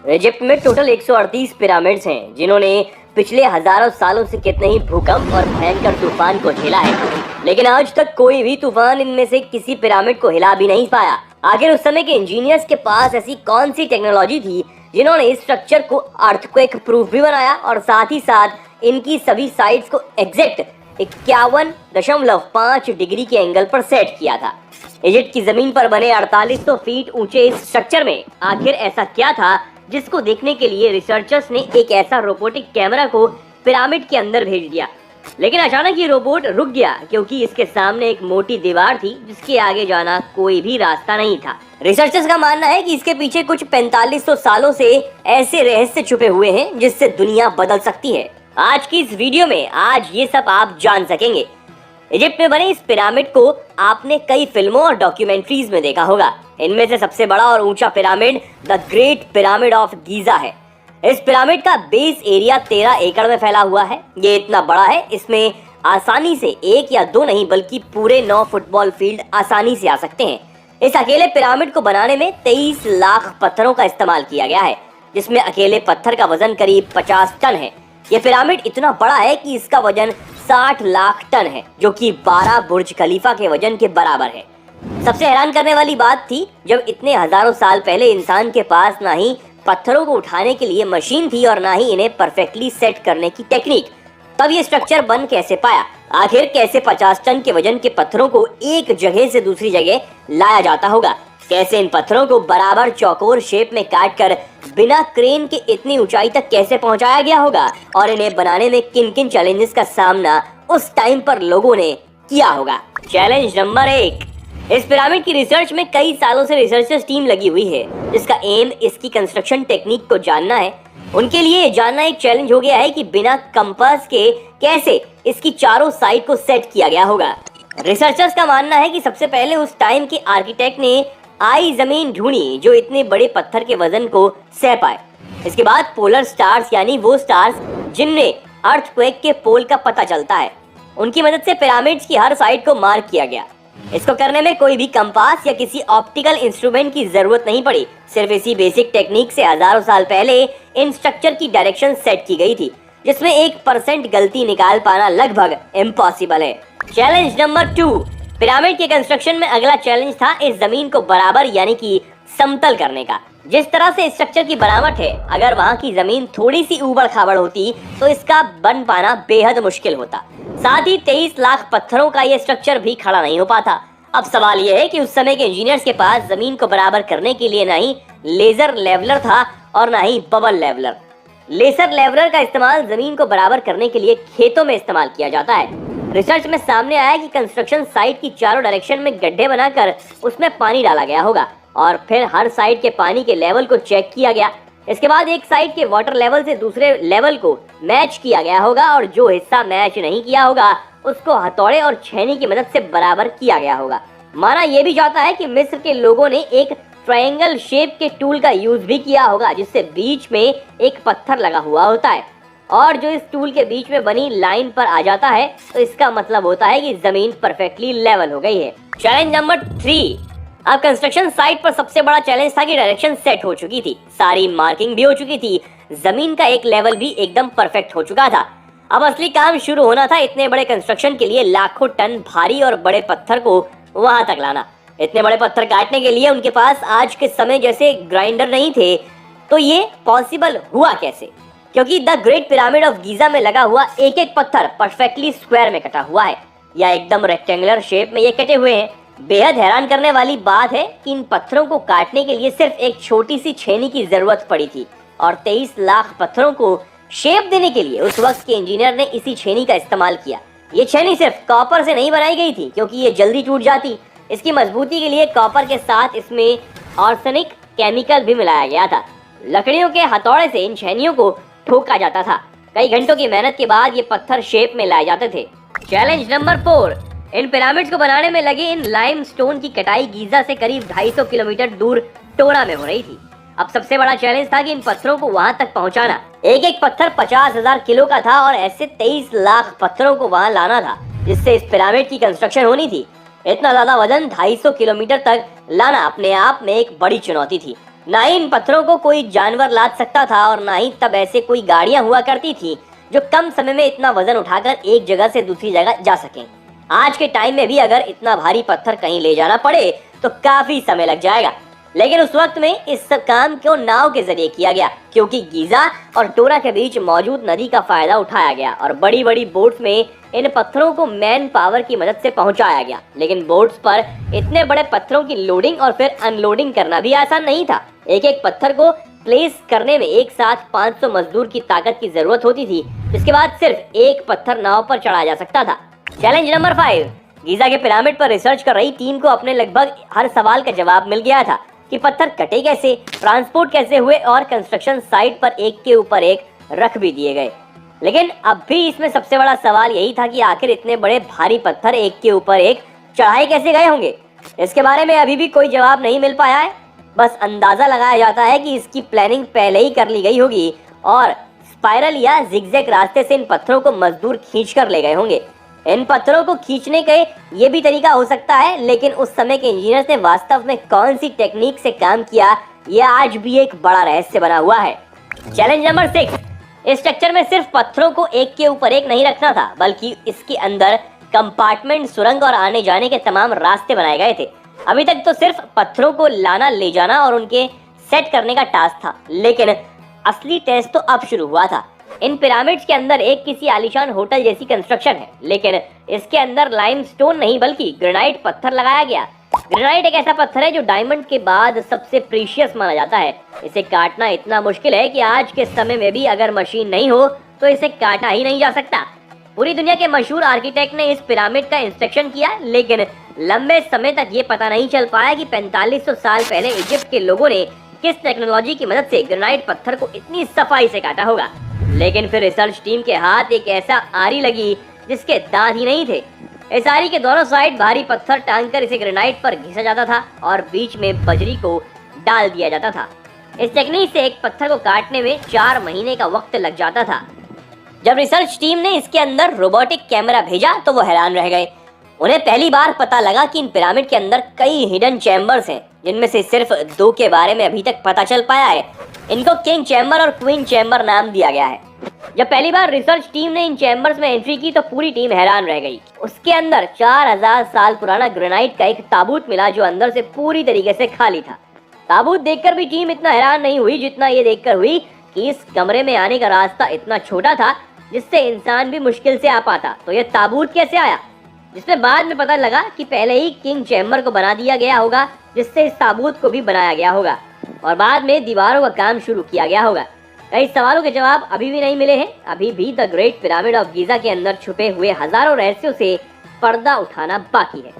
Egypt में total 138 pyramids हैं, जिन्होंने पिछले हजारों सालों से कितने ही भूकंप और भयंकर तूफान को झेला है, लेकिन आज तक कोई भी तूफान इनमें से किसी पिरामिड को हिला भी नहीं पाया। आखिर उस समय के इंजीनियर्स के पास ऐसी कौन सी टेक्नोलॉजी थी जिन्होंने इस स्ट्रक्चर को अर्थक्वेक प्रूफ भी बनाया और साथ ही साथ इनकी सभी साइड्स को एग्जैक्ट 51.5 डिग्री के एंगल पर सेट किया था। इजिप्ट की जमीन पर बने 4800 फीट ऊंचे इस स्ट्रक्चर में आखिर ऐसा क्या था जिसको देखने के लिए रिसर्चर्स ने एक ऐसा रोबोटिक कैमरा को पिरामिड के अंदर भेज दिया। लेकिन अचानक ये रोबोट रुक गया क्योंकि इसके सामने एक मोटी दीवार थी जिसके आगे जाना कोई भी रास्ता नहीं था। रिसर्चर्स का मानना है कि इसके पीछे कुछ 4500 सालों से ऐसे रहस्य छुपे हुए हैं जिससे दुनिया बदल सकती है। आज की इस वीडियो में आज ये सब आप जान सकेंगे। इजिप्ट में बने इस पिरामिड को आपने कई फिल्मों और डॉक्यूमेंट्रीज में देखा होगा। इनमें से सबसे बड़ा और ऊंचा pyramid the great pyramid of Giza है। इस पिरामिड का बेस एरिया 13 एकड़ में फैला हुआ है। ये इतना बड़ा है, इसमें आसानी से एक या दो नहीं बल्कि पूरे 9 फुटबॉल फील्ड आसानी से आ सकते हैं। इस अकेले पिरामिड को बनाने में 23 लाख पत्थरों का इस्तेमाल किया गया है, जिसमें अकेले पत्थर का वजन करीब 50 टन है। ये पिरामिड इतना बड़ा है कि इसका वजन 60 लाख टन है, जो कि 12 बुर्ज खलीफा के वजन के बराबर है। सबसे हैरान करने वाली बात थी जब इतने हजारों साल पहले इंसान के पास ना ही पत्थरों को उठाने के लिए मशीन थी और ना ही इन्हें परफेक्टली सेट करने की टेक्निक। तब ये स्ट्रक्चर बन कैसे पाया? आखिर कैसे 50 टन के वजन के पत्थरों को एक जगह से दूसरी जगह लाया जाता होगा? कैसे इन पत्थरों को बराबर चौकोर शेप में काट कर बिना क्रेन के इतनी ऊंचाई तक कैसे पहुंचाया गया होगा? और इन्हें बनाने में किन किन चैलेंजेस का सामना उस टाइम पर लोगों ने किया होगा? Challenge number 1। इस पिरामिड की रिसर्च में कई सालों से रिसर्चर्स टीम लगी हुई है, जिसका एम इसकी कंस्ट्रक्शन टेक्निक को जानना है। उनके लिए जानना एक चैलेंज हो गया है कि बिना कंपास के कैसे इसकी चारों साइड को सेट किया गया होगा। रिसर्चर्स का मानना है कि सबसे पहले उस टाइम के आर्किटेक्ट ने आई जमीन ढूंढी जो इतने बड़े पत्थर के वजन को सह पाए। इसके बाद पोलर स्टार्स, यानी वो स्टार्स जिनमें अर्थक्वेक के पोल का पता चलता है, उनकी मदद से पिरामिड्स की हर साइड को मार्क किया गया। इसको करने में कोई भी कंपास या किसी ऑप्टिकल इंस्ट्रूमेंट की जरूरत नहीं पड़ी। सिर्फ इसी बेसिक टेक्निक से हजारों साल पहले इन स्ट्रक्चर की डायरेक्शन सेट की गई थी, जिसमें 1% गलती निकाल पाना लगभग इम्पॉसिबल है। Challenge number 2। पिरामिड के कंस्ट्रक्शन में अगला चैलेंज था इस जमीन को बराबर यानी कि समतल करने का। जिस तरह से इस स्ट्रक्चर की बनावट है, अगर वहाँ की जमीन थोड़ी सी ऊबड़ खाबड़ होती तो इसका बन पाना बेहद मुश्किल होता। साथ ही 23 लाख पत्थरों का यह स्ट्रक्चर भी खड़ा नहीं हो पाता। अब सवाल यह है कि उस समय के इंजीनियर्स के पास जमीन को बराबर करने के लिए ना ही लेजर लेवलर था और ना ही बबल लेवलर। लेजर लेवलर का इस्तेमाल जमीन को बराबर करने के लिए खेतों में इस्तेमाल किया जाता है। रिसर्च में सामने आया कि कंस्ट्रक्शन साइट की चारों डायरेक्शन में गड्ढे बनाकर उसमें पानी डाला गया होगा और फिर हर साइड के पानी के लेवल को चेक किया गया। इसके बाद एक साइड के वाटर लेवल से दूसरे लेवल को मैच किया गया होगा और जो हिस्सा मैच नहीं किया होगा उसको हथौड़े और छेनी की मदद से बराबर किया गया होगा। माना यह भी जाता है कि मिस्र के लोगों ने एक ट्रायंगल शेप के टूल का यूज भी किया होगा, जिससे बीच में एक पत्थर लगा हुआ होता है और जो इस टूल के बीच में बनी लाइन पर आ जाता है तो इसका मतलब होता है कि जमीन परफेक्टली लेवल हो गई है। Challenge number 3। अब कंस्ट्रक्शन साइट पर सबसे बड़ा चैलेंज था कि डायरेक्शन सेट हो चुकी थी, सारी मार्किंग भी हो चुकी थी, जमीन का एक लेवल भी एकदम परफेक्ट हो चुका था। अब असली काम शुरू होना था। इतने बड़े कंस्ट्रक्शन के लिए लाखों टन भारी और बड़े पत्थर को वहां तक लाना। इतने बड़े पत्थर काटने के लिए उनके पास आज के समय जैसे ग्राइंडर नहीं थे। तो ये पॉसिबल हुआ कैसे? क्योंकि the great pyramid of Giza में लगा हुआ एक एक पत्थर परफेक्टली स्क्वायर में कटा हुआ है या एकदम रेक्टेंगुलर शेप में ये कटे हुए हैं। बेहद हैरान करने वाली बात है कि इन पत्थरों को काटने के लिए सिर्फ एक छोटी सी छेनी की जरूरत पड़ी थी और 23 लाख पत्थरों को शेप देने के लिए उस वक्त के इंजीनियर ने इसी छेनी का इस्तेमाल किया। ये छेनी सिर्फ कॉपर से नहीं बनाई गई थी क्योंकि ये जल्दी टूट जाती। इसकी मजबूती के लिए कॉपर के साथ इसमें आर्सेनिक केमिकल भी मिलाया गया था। लकड़ियों के हथौड़े से इन छेनियों को ठोका जाता था। कई घंटों की मेहनत के बाद ये पत्थर शेप में लाए जाते थे। Challenge number 4। इन पिरामिड्स को बनाने में लगे इन लाइमस्टोन की कटाई गीजा से करीब 250 किलोमीटर दूर टोरा में हो रही थी। अब सबसे बड़ा चैलेंज था कि इन पत्थरों को वहां तक पहुंचाना। एक एक पत्थर 50,000 किलो का था और ऐसे 23 लाख पत्थरों को वहां लाना था, जिससे इस पिरामिड की कंस्ट्रक्शन होनी थी। इतना ज्यादा वजन 250 किलोमीटर तक लाना अपने आप में एक बड़ी चुनौती थी। ना ही इन पत्थरों को कोई जानवर लाद सकता था और ना ही तब ऐसे कोई गाड़ियां हुआ करती थी जो कम समय में इतना वजन उठाकर एक जगह से दूसरी जगह जा सकें। आज के टाइम में भी अगर इतना भारी पत्थर कहीं ले जाना पड़े तो काफी समय लग जाएगा, लेकिन उस वक्त में इस सब काम को नाव के जरिए किया गया, क्योंकि गीजा और टोरा के बीच मौजूद नदी का फायदा उठाया गया और बड़ी बड़ी बोट्स में इन पत्थरों को मैन पावर की मदद से पहुंचाया गया। लेकिन बोट्स पर इतने बड़े पत्थरों की लोडिंग और फिर अनलोडिंग करना भी आसान नहीं था। एक एक पत्थर को प्लेस करने में एक साथ 500 मजदूर की ताकत की जरूरत होती थी, जिसके बाद सिर्फ एक पत्थर नाव पर चढ़ाया जा सकता था। Challenge number 5। गीजा के पिरामिड पर रिसर्च कर रही टीम को अपने लगभग हर सवाल का जवाब मिल गया था कि पत्थर कटे कैसे, ट्रांसपोर्ट कैसे हुए और कंस्ट्रक्शन साइट पर एक के ऊपर एक रख भी दिए गए। लेकिन अब भी इसमें सबसे बड़ा सवाल यही था कि आखिर इतने बड़े भारी पत्थर एक के ऊपर एक चढ़ाए कैसे गए होंगे। इसके बारे में अभी भी कोई जवाब नहीं मिल पाया है। बस अंदाजा लगाया जाता है कि इसकी प्लानिंग पहले ही कर ली गई होगी और स्पाइरल या जिगजैग रास्ते से इन पत्थरों को मजदूर खींच कर ले गए होंगे। इन पत्थरों को खींचने के ये भी तरीका हो सकता है, लेकिन उस समय के इंजीनियर्स ने वास्तव में कौन सी टेक्निक से काम किया, यह आज भी एक बड़ा रहस्य बना हुआ है। Challenge number 6। इस स्ट्रक्चर में सिर्फ पत्थरों को एक के ऊपर एक नहीं रखना था, बल्कि इसके अंदर कंपार्टमेंट, सुरंग और आने जाने के तमाम रास्ते बनाए गए थे। अभी तक तो सिर्फ पत्थरों को लाना, ले जाना और उनके सेट करने का टास्क था, लेकिन असली टेस्ट तो अब शुरू हुआ था। इन पिरामिड्स के अंदर एक किसी आलीशान होटल जैसी कंस्ट्रक्शन है, लेकिन इसके अंदर लाइमस्टोन नहीं बल्कि ग्रेनाइट पत्थर लगाया गया। ग्रेनाइट एक ऐसा पत्थर है जो डायमंड के बाद सबसे प्रीशियस माना जाता है। इसे काटना इतना मुश्किल है कि आज के समय में भी अगर मशीन नहीं हो तो इसे काटा ही नहीं जा सकता। पूरी दुनिया के मशहूर आर्किटेक्ट ने इस पिरामिड का इंस्पेक्शन किया, लेकिन लंबे समय तक ये पता नहीं चल पाया कि 4500 साल पहले इजिप्ट के लोगों ने किस टेक्नोलॉजी की मदद से ग्रेनाइट पत्थर को इतनी सफाई से काटा होगा। लेकिन फिर रिसर्च टीम के हाथ एक ऐसा आरी लगी जिसके दांत ही नहीं थे। इस आरी के दोनों साइड भारी पत्थर टांगकर इसे ग्रेनाइट पर घिसा जाता था और बीच में बजरी को डाल दिया जाता था। इस टेक्निक से एक पत्थर को काटने में 4 महीने का वक्त लग जाता था। जब रिसर्च टीम ने इसके अंदर रोबोटिक कैमरा भेजा तो वो हैरान रह गए। उन्हें पहली बार पता लगा कि इन पिरामिड के अंदर कई हिडन चैम्बर्स हैं, जिनमें से सिर्फ 2 के बारे में अभी तक पता चल पाया है। इनको किंग चैम्बर और क्वीन चैम्बर नाम दिया गया है। जब पहली बार रिसर्च टीम ने इन चैम्बर्स में एंट्री की तो पूरी टीम हैरान रह गई। उसके अंदर 4000 साल पुराना ग्रेनाइट का एक ताबूत मिला जो अंदर से पूरी तरीके से खाली था। ताबूत देखकर भी टीम इतना हैरान नहीं हुई जितना ये देखकर हुई कि इस कमरे में आने का रास्ता इतना छोटा था जिससे इंसान भी मुश्किल से आ पाता। तो ये ताबूत कैसे आया, जिसमें बाद में पता लगा कि पहले ही किंग चैम्बर को बना दिया गया होगा, जिससे इस ताबूत को भी बनाया गया होगा और बाद में दीवारों का काम शुरू किया गया होगा। कई सवालों के जवाब अभी भी नहीं मिले हैं। अभी भी the great pyramid of Giza के अंदर छुपे हुए हजारों रहस्यों से पर्दा उठाना बाकी है।